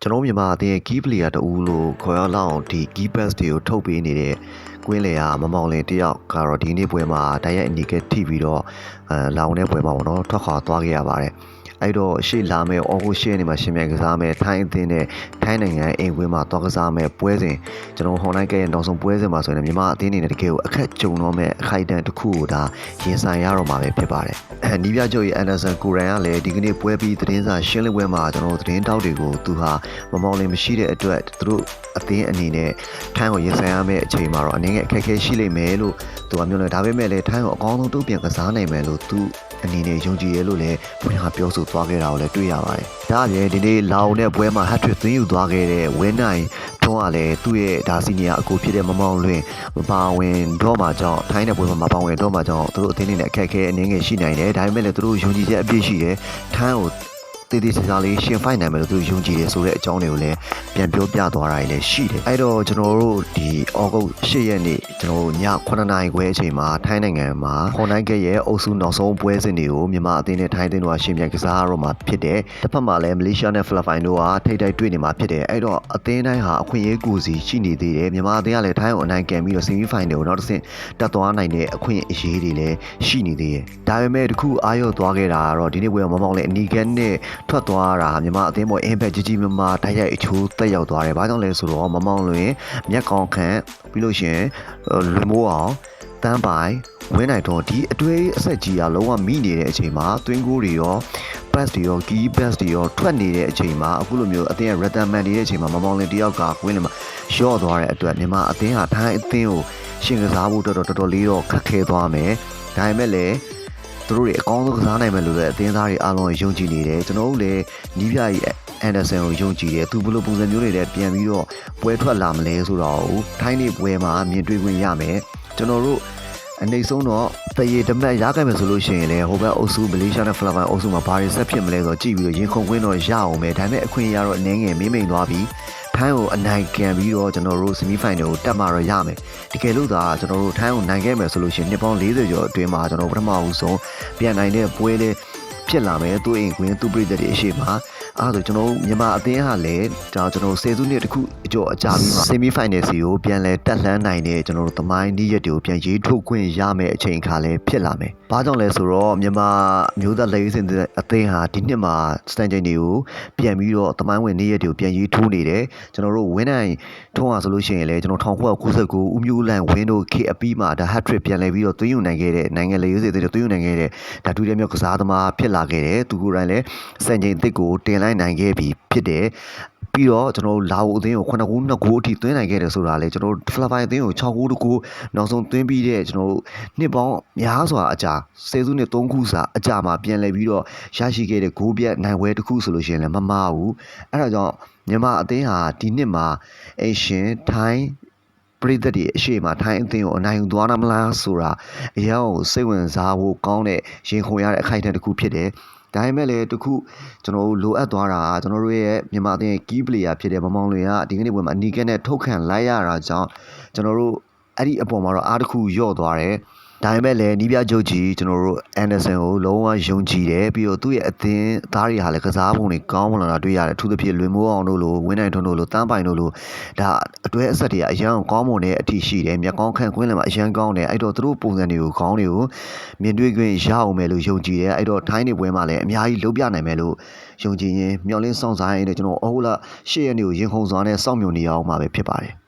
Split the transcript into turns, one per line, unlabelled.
ကျွန်တော်မြန်မာအသင်းရဲ့ key player တဦးလို့ခေါ်ရလောက်ဒီ key pass တွေကိုထုတ်ပေးနေတဲ့ကွင်းလေကမမောင်လင်တယောက်ကတော့ဒီနေ့ပွဲမှာတိုက်ရိုက်အနေကထိပြီးတော့လောင်တဲ့ပွဲမှာပေါ့နော်ထွက်ခွာသွားခဲ့ရပါတယ်အဲ့တော့ရှေ့လာမဲ့အော်ဂိုရှေ့နေမှာရှင်မြန်ကစားမဲ့ထိုင်းအသင်းနဲ့ထိုင်းနိုင်ငံအိမ်ကွင်းမှာသွားကစားမဲ့ပွဲစဉ်ကျွန်တော်ဟွန်လိုင်းကရဲ့နောက်ဆုံးပွဲစဉ်မှာဆိုရင်မြန်မာအသင်းအနေနဲ့တကယ်ကိုအခက်ကြုံတော့မဲ့အခိုက်အတန့်တစ်ခုကိုဒါရင်ဆိုင်ရတော့မှာပဲဖြစ်ပါတယ်နီးပြချုပ်ရဲ့ Anderson ကိုရန်ကလည်းဒီကနေ့ပွဲပြီးသတင်းစာရှင်းလင်းပွဲမှာကျွန်တော်သတင်းတောက်တွေကိုသူဟာမမောင်လင်မရှိတဲ့အတွက်သူတို့အသင်းအနေနဲ့ထိုင်းကိုရင်ဆိုင်ရမယ့်အချိန်မှာတော့အနေငယ်အခက်အခဲရှိလိမ့်မယ်လို့သူကပြောနေဒါပေမဲ့လည်းထိုင်းကိုအကောင်းဆုံးတုံ့ပြန်ကစားနိုင်မယ်လို့သူအနေနဲ့ယုံကြည်ရလို့လည်းဘယ်ဟာပြောဆိုသွားခဲ့တာကိုလည်းတွေ့ရပါတယ်။ဒါအပြင်ဒီနေ့လာအောင်တဲ့ပွဲမှာ hat-trick သွင်းယူသွားခဲ့တဲ့ဝင်းနိုင်ထွန်းကလည်းသူ့ရဲ့ဒါစီနီယာအကူဖြစ်တဲ့မမောင်လွင်မပါဝင်တော့မှကြောင့်ထိုင်းတဲ့ပွဲမှာမပါဝင်တော့မှကြောင့်သူတို့အသင်းနဲ့အခက်အခဲအနေငယ်ရှိနိုင်တယ်။ဒါပေမဲ့လည်းသူတို့ယုံကြည်ချက်အပြည့်ရှိတယ်။ထိုင်းကိုတည်တည်ချာချာလေးရှင်ဖိုက်နိုင်မယ်လို့သူယုံကြည်တယ်ဆိုတဲ့အကြောင်းတွေကိုလည်းပြန်ပြောပြသွားတာလည်းရှိတယ်အဲ့တော့ကျွန်တော်တို့ဒီဩဂုတ်10ရက်နေ့ကျွန်တော်ည9နာရီခွဲအချိန်မှာထိုင်းနိုင်ငံမှာဟွန်နိုင်ကရဲ့အုပ်စုနောက်ဆုံးပွဲစဉ်တွေကိုမြန်မာအသင်းနဲ့ထိုင်းအသင်းတို့ကရှင်ပြန်ကစားရတော့မှာဖြစ်တယ်တစ်ဖက်မှာလည်းမလေးရှားနဲ့ဖိလစ်ပိုင်တို့ကထိပ်တိုက်တွေ့နေမှာဖြစ်တယ်အဲ့တော့အသင်းတိုင်းဟာအခွင့်အရေးကိုစီရှိနေသေးတယ်မြန်မာအသင်းကလည်းထိုင်းကိုအနိုင်ကန်ပြီးတော့ဆီမီဖိုင်နယ်ကိုနောက်တစ်ဆင့်တက်သွားနိုင်တဲ့အခွင့်အရေးတွေလည်းရှိနေသေးတယ်ဒါပေမဲ့တခုအာရုံသွားခဲ့တာကတော့ဒီနေ့ပွဲမှာမမောင်လည်းအနီကန်နဲ့ထွက်သွားတာမြန်မာအသင်းပေါ် impact ကြီးကြီးမားမားတိုက်ရိုက်အချိုးတက်ရောက်သွားတယ်။ဘာကြောင့်လဲဆိုတော့မမောင်လွင်မျက်ကောင်းခန့်ပြီးလို့ရှိရင်လွင်မိုးအောင်တန်းပိုင်ဝင်းနိုင်တော့ဒီအတွေ့အဆက်ကြီးကလုံးဝမိနေတဲ့အချိန်မှာတွင်းကိုတွေရော pass တွေရော key pass တွေရောထွက်နေတဲ့အချိန်မှာအခုလိုမျိုးအသင်းရဲ့ rhythm man နေတဲ့အချိန်မှာမမောင်လင်တယောက်ကကွင်းလင်မှာရော့သွားတဲ့အတွက်မြန်မာအသင်းဟာထိုင်းအသင်းကိုရှင်ကစားဖို့တော်တော်လေးတော့ခက်ခဲသွားမယ်။ဒါပေမဲ့လည်းသူတို့တွေအကောင်းဆုံးကစားနိုင်မယ်လို့လည်းအသင်းသားတွေအားလုံးယုံကြည်နေတယ်ကျွန်တော်တို့လည်းနီးပြကြီးအန်ဒါဆန်ကိုယုံကြည်တယ်သူဘယ်လိုပုံစံမျိုးတွေလဲပြန်ပြီးတော့ပွဲထွက်လာမလဲဆိုတော့ထိုင်းနေပွဲမှာမြင်တွေ့ခွင့်ရမယ်ကျွန်တော်တို့အနေဆုံးတော့တရေတမက်ရခဲ့မယ်ဆိုလို့ရှိရင်လည်းဟိုဘက်အုပ်စုမလေးရှားနဲ့ဖိလစ်ပိုင်အုပ်စုမှာဘာတွေဆက်ဖြစ်မလဲဆိုတော့ကြည့်ပြီးတော့ရင်ခုန်ခွင့်တော့ရအောင်ပဲဒါပေမဲ့အခွင့်အရေးတော့အနည်းငယ်မိမ့်သွားပြီးထိုင်းကိုအနိုင်ကန်ပြီးတော့ကျွန်တော်တို့ဆီမီဖိုင်နယ်ကိုတက်မှာတော့ရမယ်တကယ်လို့သာကျွန်တော်တို့ထိုင်းကိုနိုင်ခဲ့မယ်ဆိုလို့ရှိရင်နှစ်ပေါင်း40ကျော်အတွင်းမှာကျွန်တော်ပထမဦးဆုံးပြန်နိုင်တဲ့ပွဲလေးဖြစ်လာမယ်သူ့အိမ်ကွင်းသူ့ပြည်သက်တွေအရှိမအဲ့ဒါဆိုကျွန်တော်မြန်မာအသင်းဟာလည်းကျွန်တော်10စုနှစ်တခုအကျော်အကြာပြီးမှဆီမီဖိုင်နယ်စီကိုပြန်လဲတက်လှမ်းနိုင်တဲ့ကျွန်တော်တို့သမိုင်းနည်းရက်တွေကိုပြန်ရေးထုတ်ခွင့်ရမယ်အချိန်အခါလည်းဖြစ်လာမယ်။ဘာကြောင့်လဲဆိုတော့မြန်မာမျိုးသားလက်ရေးစင်အသင်းဟာဒီနှစ်မှာစတန်ချိန်တွေကိုပြန်ပြီးတော့သမိုင်းဝင်နည်းရက်တွေကိုပြန်ရေးထိုးနေတယ်။ကျွန်တော်တို့ဝင်းနိုင်ထုံးအောင်ဆိုလို့ရှိရင်လည်းကျွန်တော်1999ဦးမျိုးလန်ဝင်းတို့ခေအပြီးမှာဒါ hat-trick ပြန်လဲပြီးတော့သွင်းယူနိုင်ခဲ့တဲ့နိုင်ငံလက်ရေးစင်တွေသွင်းယူနိုင်ခဲ့တဲ့ဒါဒုတိယမြောက်ကစားသမားဖြစ်လာခဲ့တယ်။သူကိုယ်တိုင်လည်းစံချိန်အသစ်ကိုတင်လိုက်နိုင်ခဲ့ပြီဖြစ်တယ်ပြီးတော့ကျွန်တော်တို့လာအိုအသင်းကို9ဂိုး2ဂိုးအထိသွင်းနိုင်ခဲ့တယ်ဆိုတာလေကျွန်တော်တို့ဖိလစ်ပိုင်အသင်းကို6ဂိုး2ဂိုးနောက်ဆုံးသွင်းပြီးတဲ့ကျွန်တော်တို့နှစ်ပေါင်းများစွာအကြာ10စုနှစ်3ခုစာအကြာမှာပြန်လည်ပြီးတော့ရရှိခဲ့တဲ့ဂိုးပြတ်နိုင်ပွဲတစ်ခုဆိုလို့ရှိရင်လည်းမမှားဘူးအဲဒါကြောင့်မြန်မာအသင်းဟာဒီနှစ်မှာအရှင်ထိုင်းပရိသတ်တွေအရှိမထိုင်းအသင်းကိုအနိုင်ယူသွားနိုင်မလားဆိုတာအရင်ကစိတ်ဝင်စားဖို့ကောင်းတဲ့ရင်ခုန်ရတဲ့အခိုက်အတန့်တစ်ခုဖြစ်တယ်ဒါပေမဲ့လည်းတခုကျွန်တော်တို့လိုအပ်သွားတာကျွန်တော်တို့ရဲ့မြန်မာအသင်းရဲ့ key player ဖြစ်တဲ့မမောင်လွင်ကဒီကနေ့ပွဲမှာအနီးကနဲ့ထုတ်ခံလိုက်ရတာကြောင့်ကျွန်တော်တို့အဲ့ဒီအပေါ်မှာတော့အားတစ်ခုညော့သွားတယ်ဒါပေမဲ့လည်းနီးပြချုပ်ကြီးကျွန်တော်တို့ Anderson ကိုလုံးဝယုံကြည်တယ်ပြီးတော့သူ့ရဲ့အသင်းသားတွေဟာလည်းကစားပုံတွေကောင်းမလာတာတွေ့ရတယ်အထူးသဖြင့်လွင်မိုးအောင်တို့လိုဝင်းနိုင်ထွန်းတို့လိုတန်းပိုင်တို့လိုဒါအတွဲအဆက်တွေကအရန်ကောင်းမွန်တဲ့အထိရှိတယ်မျက်ကောင်းခန့်ကွင်းလည်းမှာအရန်ကောင်းတယ်အဲ့တော့သူတို့ပုံစံတွေကိုခေါင်းတွေကိုမြင်တွေ့ခွင့်ရအောင်မယ်လို့ယုံကြည်တယ်အဲ့တော့ထိုင်းနေပွဲမှာလည်းအများကြီးလုပ်ပြနိုင်မယ်လို့ယုံကြည်ရင်မျှော်လင့်ဆောင်စားရင်းနဲ့ကျွန်တော်အော်ဟုတ်လားရှေ့ရနေကိုရင်ခုန်စွာနဲ့စောင့်မျှော်နေအောင်မှာပဲဖြစ်ပါတယ်